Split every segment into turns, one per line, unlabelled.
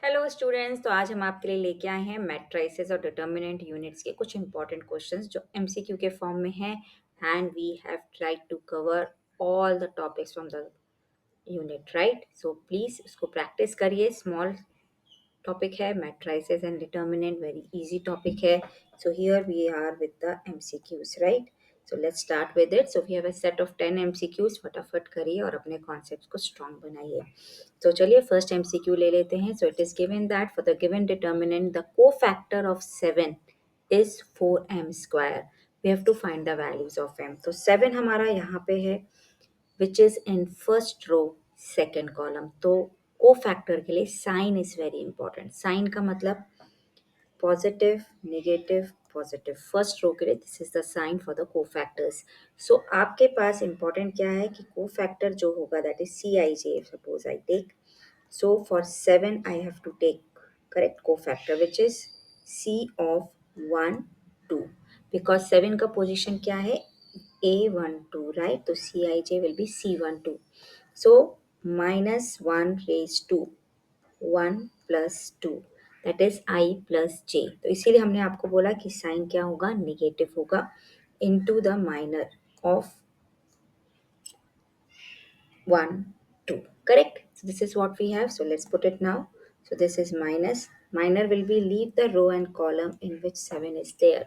Hello students. तो आज हम आपके लिए लेके आए हैं मैट्रिसेस और डिटर्मिनेंट यूनिट्स के कुछ इंपॉर्टेंट क्वेश्चंस जो एमसीक्यू के फॉर्म में हैं and we have tried to cover all the topics from the unit, right? So please इसको प्रैक्टिस करिए। स्मॉल topic है matrices and determinant, very easy topic है. So here we are with the MCQs, right? So let's start with it. So we have a set of 10 MCQs. फटाफट करिए और अपने concepts को strong बनाइए. तो चलिए first MCQ ले लेते हैं. So it is given that for the given determinant the cofactor of 7 is 4m square. We have to find the values of m. तो 7 हमारा यहाँ पे है which is in first row second column. तो cofactor के लिए sign is very important. Sign का मतलब positive, negative, positive. First row के लिए this is the sign for the cofactors. So आपके पास इंपॉर्टेंट क्या है कि कोफैक्टर जो होगा that is C I J. Suppose I take, so for 7 I have to take correct cofactor which is C of 1 2 because 7 का position क्या है A12, right? तो Cij will be C12. So minus 1 raised to 1 plus 2 that is I plus j. तो इसीलिए हमने आपको बोला कि साइन क्या होगा, निगेटिव होगा into the minor of 1, 2. Correct? So this is what we have. So let's put it now. So this is minus. Minor will be leave the row and column in which 7 is there.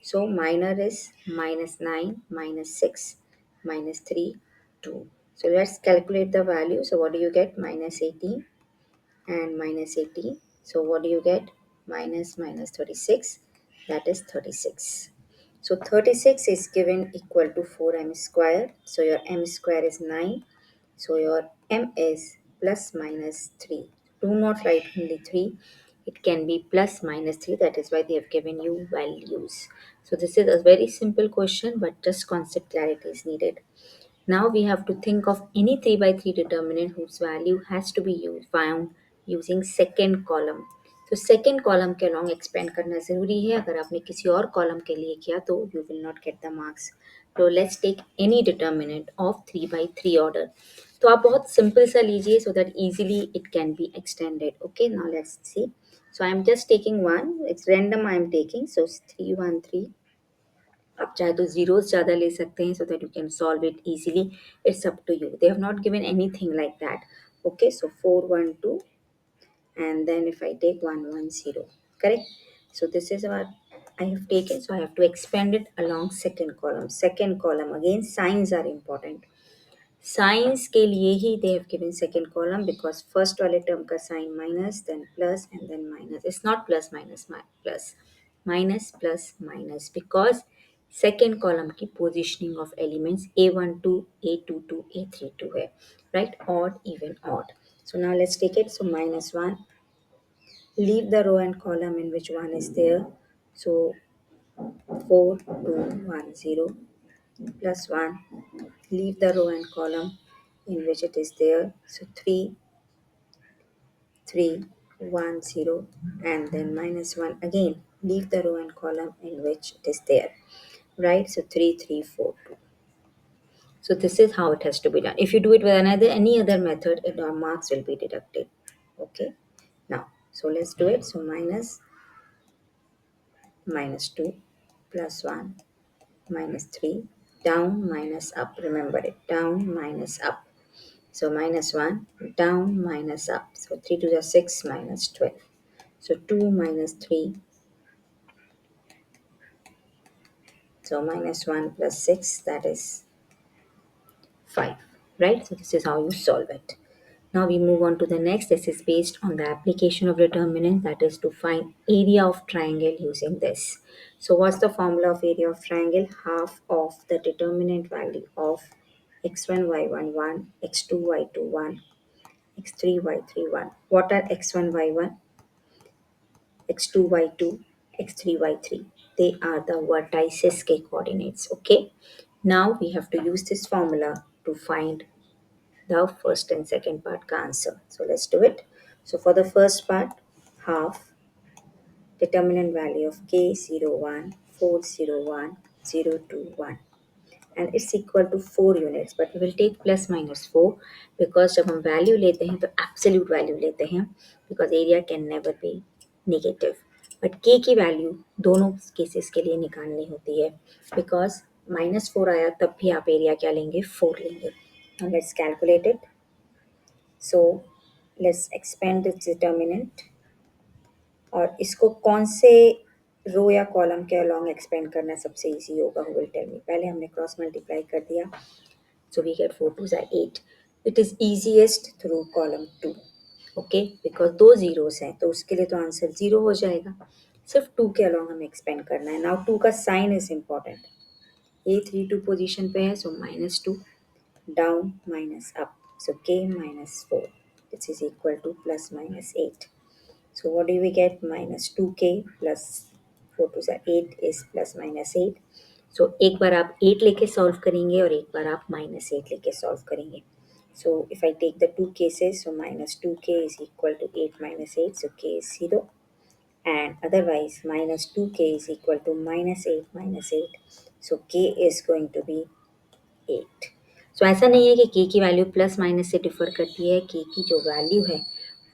So minor is minus 9, minus 6, minus 3, 2. So let's calculate the value. So what do you get? Minus 18 and minus 18. So what do you get? Minus 36. That is 36. So 36 is given equal to 4m square. So your m square is 9. So your m is plus minus 3. Do not write only 3. It can be plus minus 3. That is why they have given you values. So this is a very simple question, but just concept clarity is needed. Now we have to think of any 3 by 3 determinant whose value has to be found using second column. तो second column के along expand करना ज़रूरी है. अगर आपने किसी और column के लिए किया तो you will not get the marks. तो let's take any determinant of 3 by 3 order. तो आप बहुत सिंपल सा लीजिए so that easily it can be extended. Okay, now let's see. So I am just taking one. It's random I am taking. So 313. आप चाहे तो zeros ज़्यादा ले सकते हैं so that you can solve it easily. It's up to you. They have not given anything like that. Okay, so 412 and then if I take 110, correct? So this is what I have taken. So I have to expand it along second column. Second column again signs are important. Signs के लिए ही they have given second column because first वाले term का sign minus then plus and then minus. It's not plus minus plus, minus plus minus because second column की positioning of elements A12 A22 A32 है, right? Odd even odd. So now let's take it. So minus 1. Leave the row and column in which 1 is there. So 4 2 1 0 plus 1. Leave the row and column in which it is there. So 3 3 1 0 and then minus 1 again. Leave the row and column in which it is there. Right? So 3 3 4 2. So this is how it has to be done. If you do it with another any other method, our marks will be deducted. Okay. Now, so let's do it. So minus 2 plus 1 minus 3 down minus up. Remember it, down minus up. So minus 1 down minus up. So 3 to the 6 minus 12. So 2 minus 3. So minus 1 plus 6, that is 5. Right? So this is how you solve it. Now we move on to the next. This is based on the application of determinant, that is to find area of triangle using this. So what's the formula of area of triangle? Half of the determinant value of x1 y1 1, x2 y2 1, x3 y3 1. What are x1 y1, x2 y2, x3 y3? They are the vertices के coordinates. Okay. Now we have to use this formula to find the first and second part का answer. So let's do it. So for the first part, half determinant value of k 0 1 4 0 1 0 2 1. and it's equal to 4 units, but we will take plus minus 4 because जब हम value लेते हैं तो absolute value लेते हैं because area can never be negative, but के की value दोनों केसेस के लिए निकालनी होती है बिकॉज -4 आया तब भी आप एरिया क्या लेंगे, 4 लेंगे. Now let's calculate it. So let's expand this determinant. और इसको कौन से रो या कॉलम के अलॉन्ग एक्सपेंड करना सबसे इजी होगा, हु विल टेल मी. पहले हमने क्रॉस मल्टीप्लाई कर दिया, so we get 4 2 8. It is easiest through column 2. Okay, because दो जीरोस हैं तो उसके लिए तो आंसर 0 हो जाएगा. सिर्फ 2 के अलॉन्ग हमें एक्सपेंड करना है. नाउ 2 का sign is important. A 3 2 position पे है, so -2 down minus up, so k -4 this is equal to +-8. So what do we get? Minus 2k plus 4 to 8 is plus minus 8. So एक बार आप 8 लेके solve करेंगे और एक बार आप -8 लेके सॉल्व करेंगे. So if I take the two cases, so minus 2k is equal to 8 minus 8, so k is 0. And otherwise minus 2k is equal to minus 8 minus 8, so k is going to be 8. सो ऐसा नहीं है कि के की value plus minus से differ करती है. के की जो वैल्यू है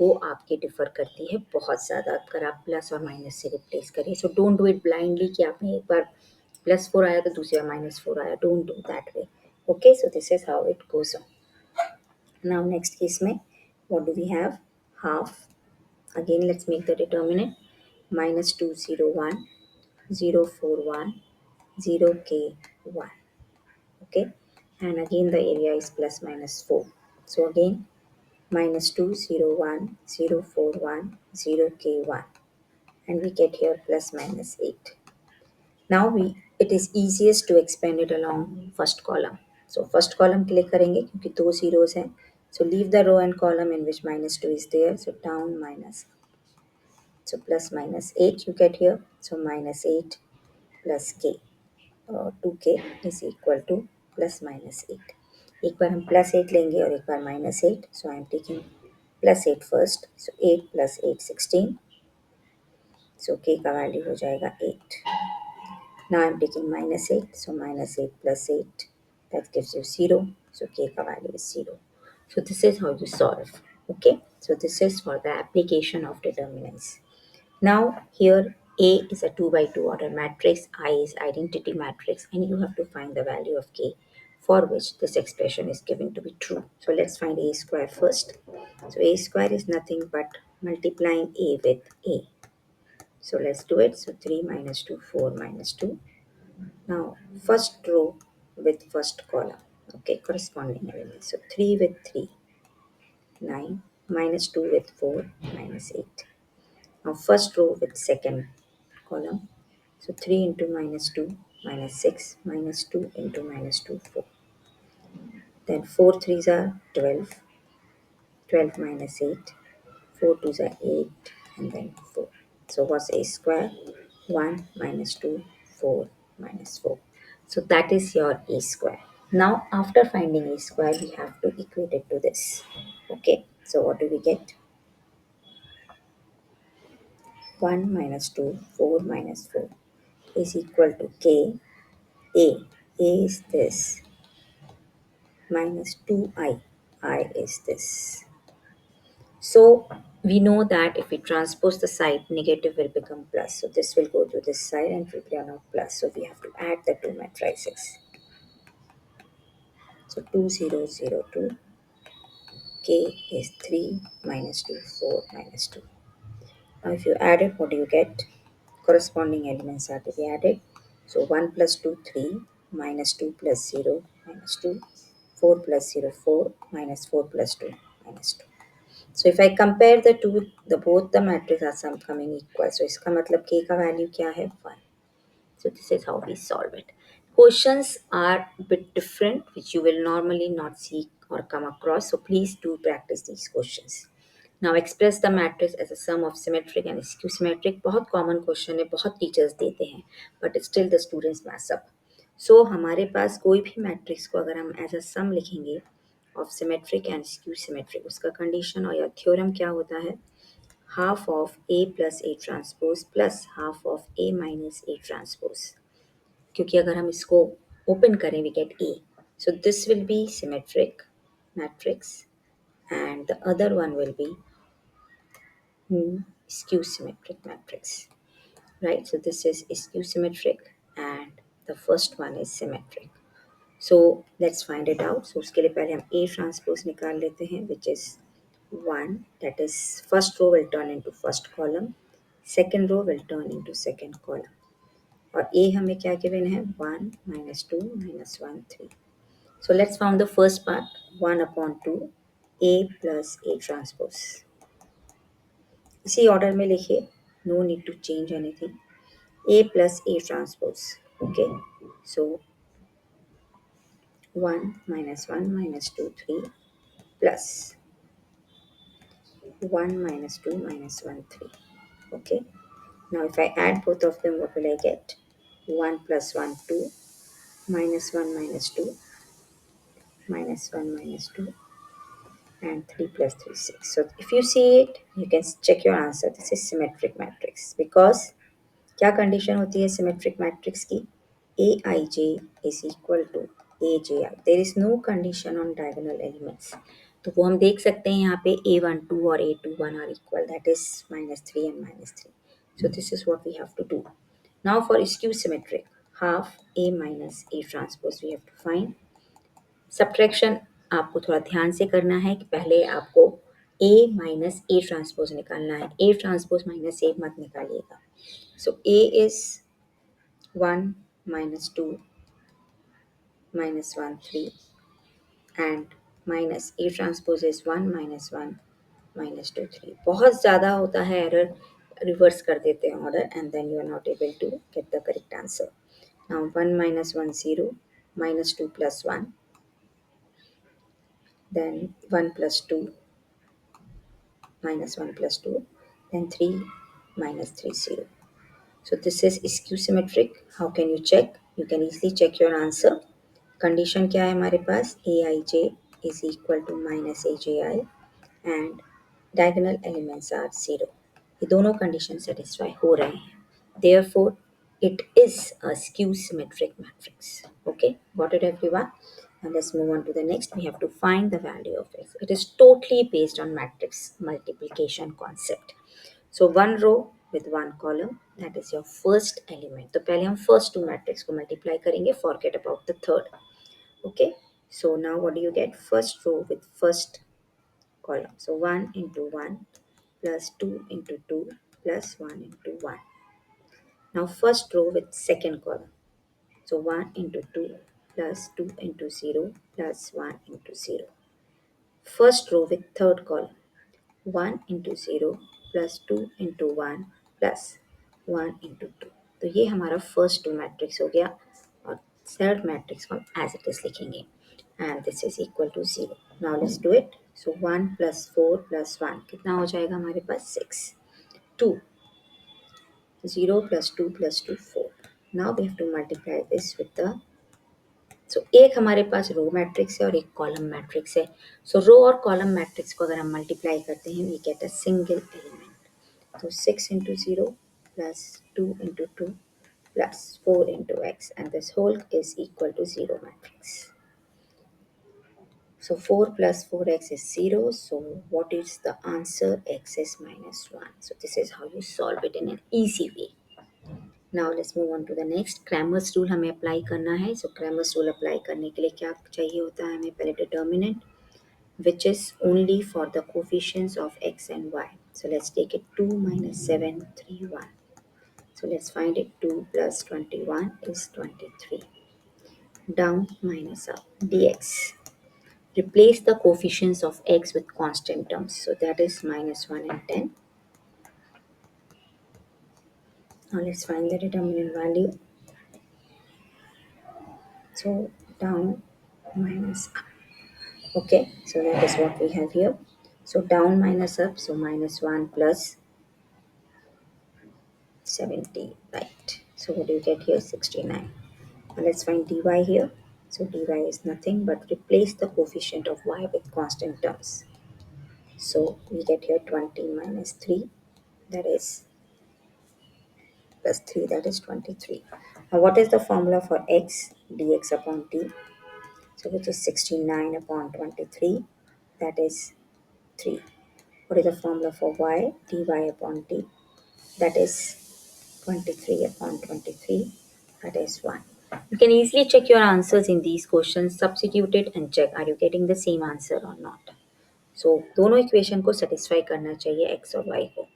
वो आपके डिफ़र करती है बहुत ज़्यादा अगर आप प्लस और माइनस से रिप्लेस करें. So don't do it blindly कि आपने एक बार +4 आया तो दूसरी बार -4 आया. Don't do that way. Okay, so this is how it goes on. Now next case में what do we have? Half. Again let's make the determinant. -201 041 0k1. Okay, and again the area is plus minus 4, so again -2 0 1 0 4 1 0 k 1, and we get here plus minus 8. Now it is easiest to expand it along first column. So first column के लिए करेंगे क्योंकि दो zeros हैं. So leave the row and column in which -2 is there, so down minus, so plus minus 8 you get here, so -8 plus k, 2k is equal to plus minus 8. एक बार हम +8 लेंगे और एक बार -8, so I am taking +8 first, so 8 + 8 16, so k का value हो जाएगा 8. Now I am taking -8, so -8 + 8 that gives you 0, so k का value is 0. So this is how you solve. Okay, so this is for the application of determinants. Now here A is a 2 by 2 order matrix, I is identity matrix, and you have to find the value of k for which this expression is given to be true. So let's find A square first. So A square is nothing but multiplying A with A. So let's do it. So 3 minus 2, 4 minus 2. Now first row with first column. Okay, corresponding element. So 3 with 3, 9, minus 2 with 4, minus 8. Now first row with second column. So 3 into -2, -6, -2 into -2, 4. Then 4 threes are 12, 12 minus 8, 4 twos are 8, and then 4. So what's A square? 1 minus 2, 4 minus 4. So that is your A square. Now after finding A square, we have to equate it to this. Okay, so what do we get? 1 minus 2, 4 minus 4 is equal to K. A is this, minus 2i. I is this. So we know that if we transpose the side, negative will become plus. So this will go to this side and it will be on a plus. So we have to add the two matrices. So 2 0 0 2. K is 3 minus 2, 4 minus 2. Now if you add it, what do you get? Corresponding elements are to be added. So 1 plus 2 3, minus 2 plus 0 minus 2, 4 plus 0 4, minus 4 plus 2 minus 2. So if I compare the two, the both the matrices are some coming equal. So इसका मतलब k का value क्या है? 1. So this is how we solve it. Questions are a bit different, which you will normally not see or come across. So please do practice these questions. Now express the matrix as a sum of symmetric and skew symmetric. बहुत common question है, बहुत teachers देते हैं, but still the students mess up. So हमारे पास कोई भी matrix को अगर हम as a sum लिखेंगे of symmetric and skew symmetric, उसका condition और या theorem क्या होता है? Half of A plus A transpose plus half of A minus A transpose. क्योंकि अगर हम इसको open करें, we get A. So this will be symmetric matrix, and the other one will be skew symmetric matrix, right? So this is skew symmetric and the first one is symmetric. So let's find it out. So उसके लिए पहले हम A transpose निकाल लेते हैं, which is 1, that is first row will turn into first column, second row will turn into second column. और A हमें क्या गिवन है, 1 minus 2 minus 1 3. So let's found the first part, 1 upon 2 A plus A transpose. इसी order में लिखिए, no need to change anything. A plus A transpose. Okay, so 1 minus 1 minus 2 3 plus 1 minus 2 minus 1 3. Okay, now if I add both of them, what will I get? 1 plus 1 2 minus 1 minus 2 minus 1 minus 2 and 3 plus 3 6. So if you see it, you can check your answer. This is symmetric matrix because क्या condition होती है symmetric matrix की, A I J is equal to A J I, there is no condition on diagonal elements. तो वो हम देख सकते हैं यहाँ पे A12 और A21 are equal, that is -3 and -3. So this is what we have to do. Now for skew symmetric, half A minus A transpose we have to find. Subtraction आपको थोड़ा ध्यान से करना है कि पहले आपको A माइनस A ट्रांसपोज निकालना है, A ट्रांसपोज माइनस A मत निकालिएगा. So A is 1 minus 2 minus 1 3 and minus A transpose is 1 minus 1 minus 2 3. बहुत ज़्यादा होता है एरर, रिवर्स कर देते हैं order and then you are not able to get the correct answer. Now 1 minus 1 0 minus 2 plus 1, then 1 plus 2 minus 1 plus 2, then 3 minus 3 0. So this is skew symmetric. How can you check? You can easily check your answer. Condition क्या है हमारे पास, A I J is equal to minus A J I and diagonal elements are 0. ये दोनों condition satisfy हो रहे हैं, therefore it is a skew symmetric matrix. Okay, got it everyone? And let's move on to the next. We have to find the value of x. It is totally based on matrix multiplication concept. So one row with one column, that is your first element. तो पहले हम first two matrix को multiply करेंगे, forget about the third. Okay, so now what do you get? First row with first column, so 1 into 1 plus 2 into 2 plus 1 into 1. Now first row with second column, so 1 into 2 plus 2 into 0 plus 1 into 0. First row with third column, 1 into 0 plus 2 into 1 plus 1 into 2. तो ये हमारा first two matrix हो गया और third matrix को हम as it is लिखेंगे and this is equal to 0. Now let's do it. So 1 plus 4 plus 1 कितना हो जाएगा हमारे पास, 6. 2, 0 plus 2 plus 2 4. Now we have to multiply this with the, so एक हमारे पास रो मैट्रिक्स है और एक कॉलम मैट्रिक्स है. सो रो और कॉलम मैट्रिक्स को अगर हम मल्टीप्लाई करते हैं we get a single element. तो 6 into 0 plus 2 into 2 plus 4 into x, and this whole is equal to 0 matrix. So 4 plus 4x is 0. So what is the answer? X is minus 1. So this is how you solve it in an easy way. Now let's move on to the next. Cramer's rule हमें apply करना है. So Cramer's rule apply करने के लिए क्या चाहिए होता है हमें, पहले determinant which is only for the coefficients of x and y. So let's take it 2 minus 7 3 1. So let's find it. 2 plus 21 is 23. Down minus up dx. Replace the coefficients of x with constant terms. So that is minus 1 and 10. Now let's find the determinant value. So down minus up. Okay, so that is what we have here. So down minus up, so minus 1 plus 70, right? So what do you get here? 69. Now let's find dy here. So dy is nothing but replace the coefficient of y with constant terms. So we get here 20 minus 3, that is plus 3, that is 23. Now what is the formula for x? dx upon t. So which is 69 upon 23, that is 3. What is the formula for y? dy upon t, that is 23 upon 23, that is 1. You can easily check your answers in these questions, substitute it and check are you getting the same answer or not. So दोनों equation को satisfy करना चाहिए x और y को,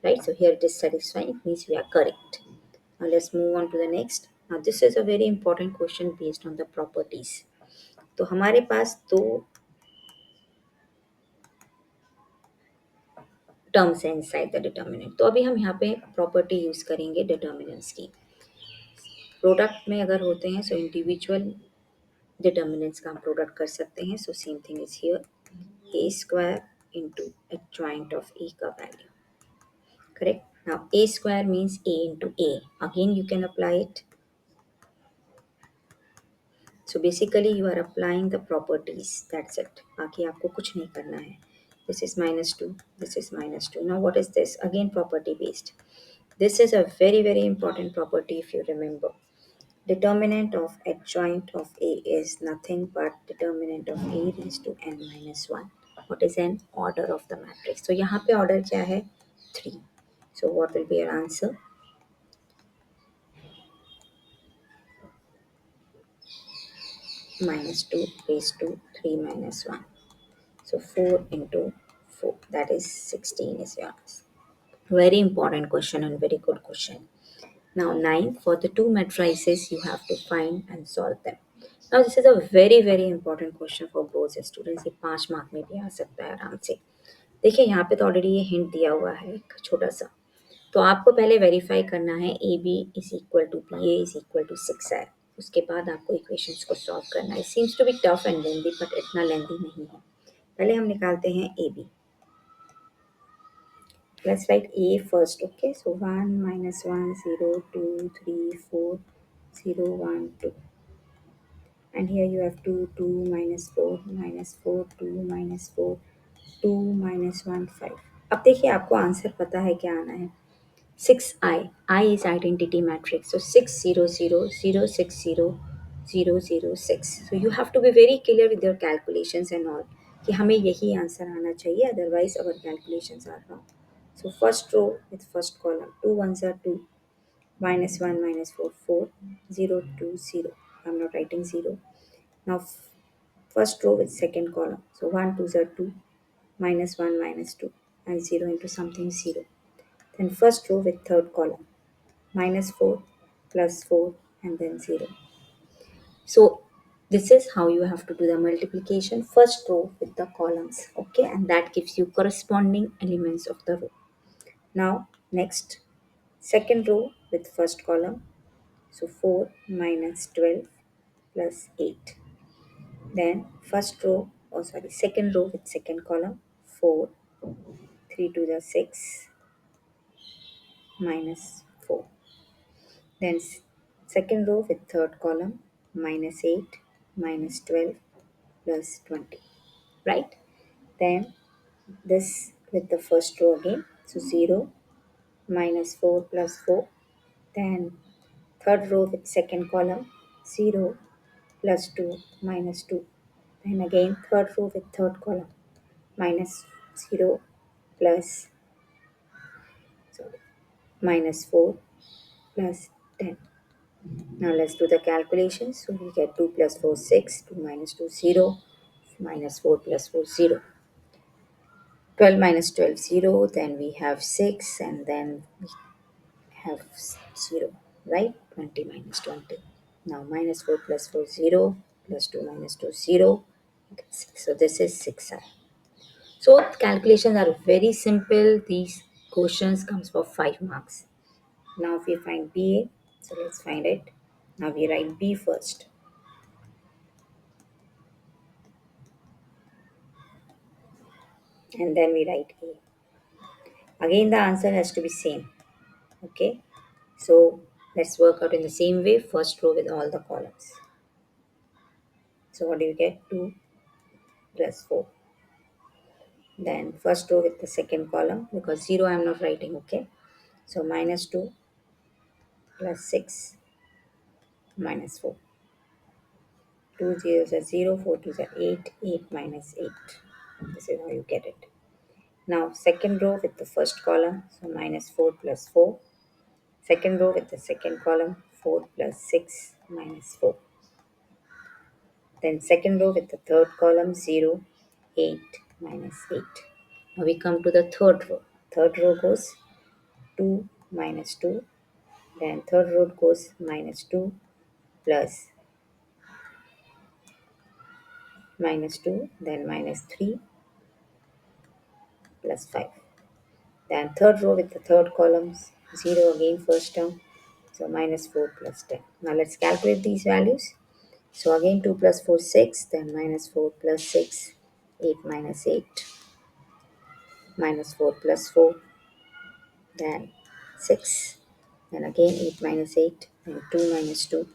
right? So here it is satisfying, it means we are correct. Now let's move on to the next. Now this is a very important question based on the properties. तो हमारे पास दो terms हैं inside the determinant, तो अभी हम यहाँ पे property use करेंगे डिटर्मिनेंट्स की. प्रोडक्ट में अगर होते हैं सो इंडिविजुअल डिटर्मिनेंट्स का हम प्रोडक्ट कर सकते हैं. So same thing is here, A square into adjoint of A का value. Correct. Now a square means a into a. Again you can apply it. So basically you are applying the properties. That's it. बाकी आपको कुछ नहीं करना है. This is minus 2. This is minus 2. Now what is this? Again property based. This is a very very important property if you remember. Determinant of adjoint of A is nothing but determinant of A raised to n minus 1. What is an order of the matrix? So यहाँ पे order क्या है? 3. So what will be your answer? Minus 2 raised to 3 minus 1. So 4 into 4, that is 16 is your answer. Very important question and very good question. Now 9, for the two matrices you have to find and solve them. Now this is a very very important question for both students. ये 5 mark में भी आ सकता है आराम से. देखिए यहाँ पे तो ऑलरेडी ये हिंट दिया हुआ है एक छोटा सा, तो आपको पहले वेरीफाई करना है A B is equal to B A is equal to 6 है. उसके बाद आपको इक्वेशंस को सॉल्व करना है. Seems to be tough and lengthy but इतना लेंदी नहीं है. पहले हम निकालते हैं A B. Let's write a first. Okay, so 1 minus 1 0 2 3 4 0 1 2, and here you have 2 2 minus 4 minus 4 2 minus 4 2 minus 1 5. अब देखिए आपको आंसर पता है क्या आना है. 6i. I is identity matrix. So 6 0 0 0 6 0 0 0 6. So you have to be very clear with your calculations and all कि हमें यही आंसर आना चाहिए, otherwise our calculations are wrong. So first row with first column, 2 ones are 2, minus 1 minus 4 4, 0 2 0. I'm not writing 0. Now first row with second column, so 1 2s are 2, minus 1 minus 2, and 0 into something 0. Then first row with third column, minus 4 plus 4 and then 0. So this is how you have to do the multiplication, first row with the columns, okay, and that gives you corresponding elements of the row. Now next, second row with first column, so 4 minus 12 plus 8. Then first row, oh sorry, second row with second column, 4, 3 to the 6 minus 4. Then second row with third column, minus 8 minus 12 plus 20, right? Then this with the first row again, so 0 minus 4 plus 4. Then third row with second column, 0 plus 2 minus 2. Then again third row with third column, minus 0 plus, sorry, minus 4 plus 10. Now let's do the calculations. So we get 2 plus 4 6, 2 minus 2 0, minus 4 plus 4 0. 12 minus 12 0, then we have 6 and then we have 0, right? 20 minus 20. Now minus 4 plus 4 0, plus 2 minus 2 0. Okay, 6. So this is 6i. So calculations are very simple. These questions comes for 5 marks. Now if we find BA, so let's find it. Now we write B first. And then we write A. Again the answer has to be same. Okay. So let's work out in the same way. First row with all the columns. So what do you get? 2 plus 4. Then first row with the second column, because 0 I am not writing. Okay. So minus 2 plus 6 minus 4. 2 zeros are 0, 4 twos are 8, 8 minus 8. This is how you get it. Now second row with the first column, so minus 4 plus 4. Second row with the second column, 4 plus 6 minus 4. Then second row with the third column, 0, 8 minus 8. Now we come to the third row. Third row goes 2 minus 2. Then third row goes minus 2 plus minus 2. Then minus 3 plus 5. Then third row with the third columns, 0 again first term. So minus 4 plus 10. Now let's calculate these values. So again 2 plus 4 6, then minus 4 plus 6, 8 minus 8, minus 4 plus 4, then 6, then again 8 minus 8, and 2 minus 2,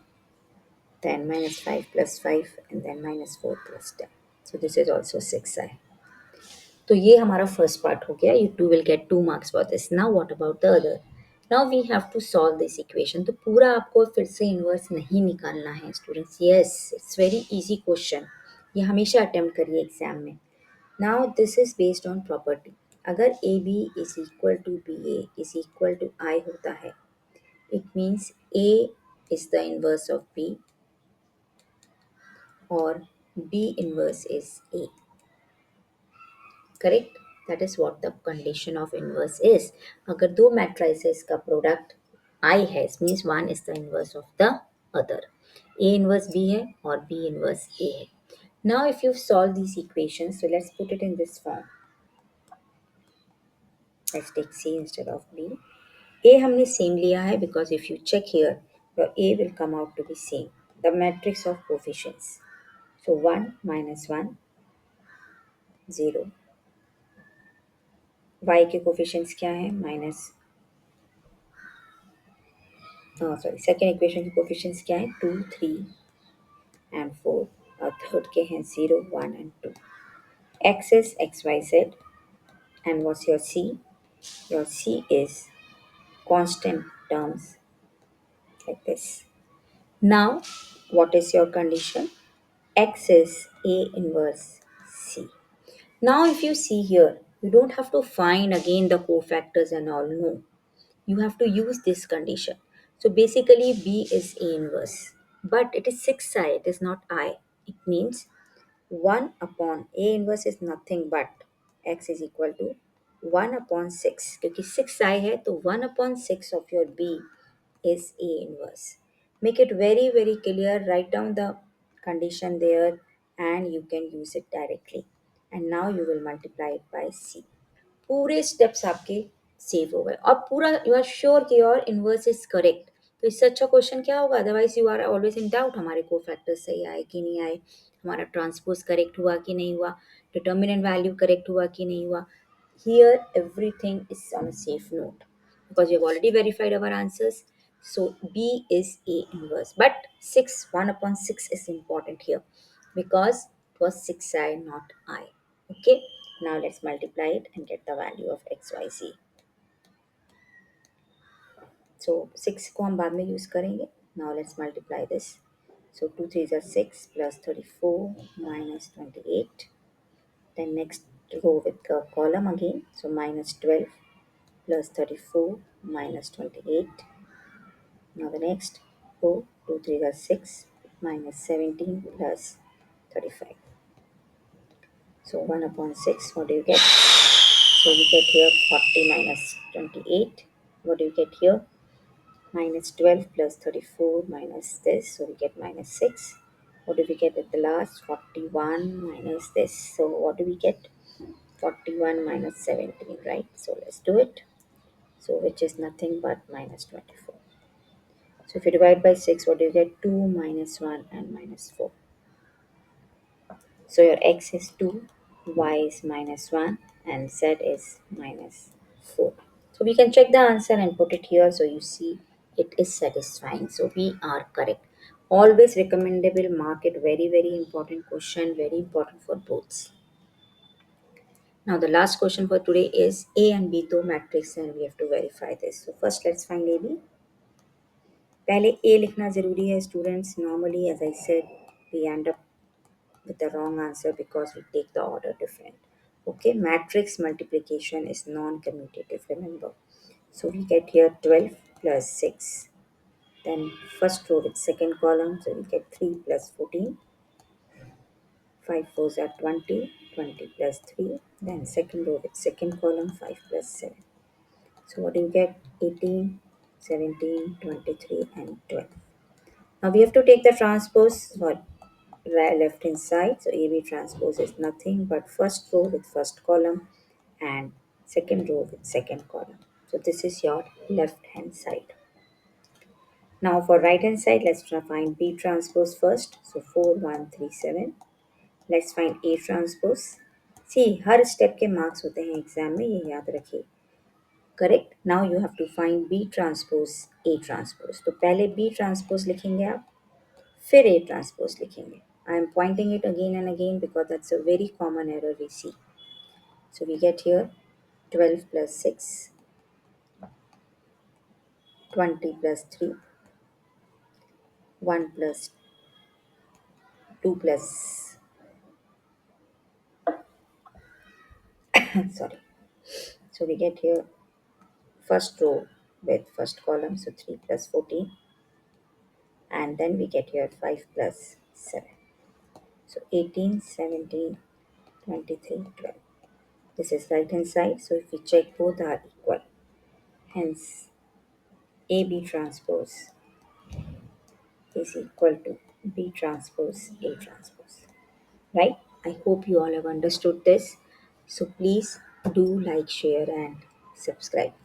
then minus 5 plus 5, and then minus 4 plus 10. So this is also 6i. तो ये हमारा first part हो गया. You too will get 2 marks for this. Now what about the other? Now we have to solve this equation. तो पूरा आपको फिर से इन्वर्स नहीं निकालना है students. Yes, it's very easy question. ये हमेशा अटेम्प्ट करिए एग्जाम में. Now this is based on property. अगर A B is equal to B A is equal to I होता है, it means A is the inverse of B और B inverse is A. Correct? That is what the condition of inverse is. अगर दो matrices का product I है, means one is the inverse of the other. A inverse B है और B inverse A है. Now if you solve this equation, so let's put it in this form. Let's take C instead of B. A हमने same लिया है because if you check here, your A will come out to be same. The matrix of coefficients, so 1 minus 1 0. y के coefficients क्या है? Minus, sorry, second equation के coefficients क्या है? 2 3 and 4. और थर्ड के हैं 0 1 and 2. x is x y z. And what's your c? Your c is constant terms like this. Now what is your condition? X is a inverse c. Now if you see here, you don't have to find again the cofactors and all. No, you have to use this condition. So basically b is a inverse, but it is 6i, it is not I. It means 1 upon a inverse is nothing but x is equal to 1 upon 6. क्योंकि 6i है तो 1 upon 6 of your b is a inverse. Make it very very clear, write down the condition there and you can use it directly. And now you will multiply it by c. पूरे steps आपके save हो गए और पूरा you are sure कि your inverse is correct. तो इससे अच्छा क्वेश्चन क्या होगा? Otherwise you are always in doubt, हमारे को फैक्टर्स सही आए कि नहीं आए, हमारा ट्रांसपोज करेक्ट हुआ कि नहीं हुआ, डिटर्मिनेंट वैल्यू करेक्ट हुआ कि नहीं हुआ. Here everything is on a safe note because we have already verified our answers. So B is A inverse. But 6, 1 upon 6 is important here because it was 6i, not I. Okay, now let's multiply it and get the value of xyz. So 6 को हम बाद में use करेंगे. Now let's multiply this. So 2 3s are 6 plus 34 minus 28. Then next row with the column again. So minus 12 plus 34 minus 28. Now the next row, 2 3s are 6 minus 17 plus 35. So 1 upon 6, what do you get? So we get here 40 minus 28. What do you get here? Minus 12 plus 34 minus this. So we get minus 6. What do we get at the last? 41 minus this. So what do we get? 41 minus 17, right? So let's do it. So which is nothing but minus 24. So if you divide by 6, what do you get? 2 minus 1 and minus 4. So your x is 2, y is minus 1 and z is minus 4. So we can check the answer and put it here so you see it is satisfying. So we are correct. Always recommendable, mark it, very very important question, very important for both. Now the last question for today is A and B दो matrix and we have to verify this. So first let's find AB. पहले A लिखना ज़रूरी है students. Normally as I said we end up with the wrong answer because we take the order different. Okay, matrix multiplication is non-commutative, remember. So we get here 12 plus 6. Then first row with second column, so we get 3 plus 14. 5 fours are 20, 20 plus 3. Then second row with second column, 5 plus 7. So what do you get? 18, 17, 23, and 12. Now we have to take the transpose for left hand side. So AB transpose is nothing but first row with first column and second row with second column. So this is your left hand side. Now for right hand side, let's find B transpose first. So 4, 1, 3, 7. Let's find A transpose. See, हर step के marks होते हैं exam में, ये याद रखिए. Correct. Now you have to find B transpose A transpose. तो पहले बी ट्रांसपोज लिखेंगे आप, फिर ए ट्रांसपोज लिखेंगे. I am pointing it again and again because that's a very common error we see. So we get here 12 plus 6, 20 plus 3, 1 plus 2 plus, sorry. So we get here first row with first column, so 3 plus 14, and then we get here 5 plus 7. So 18, 17, 23, 12. This is right hand side, so if we check both are equal. Hence, AB transpose is equal to B transpose A transpose. Right? I hope you all have understood this. So please do like, share, and subscribe.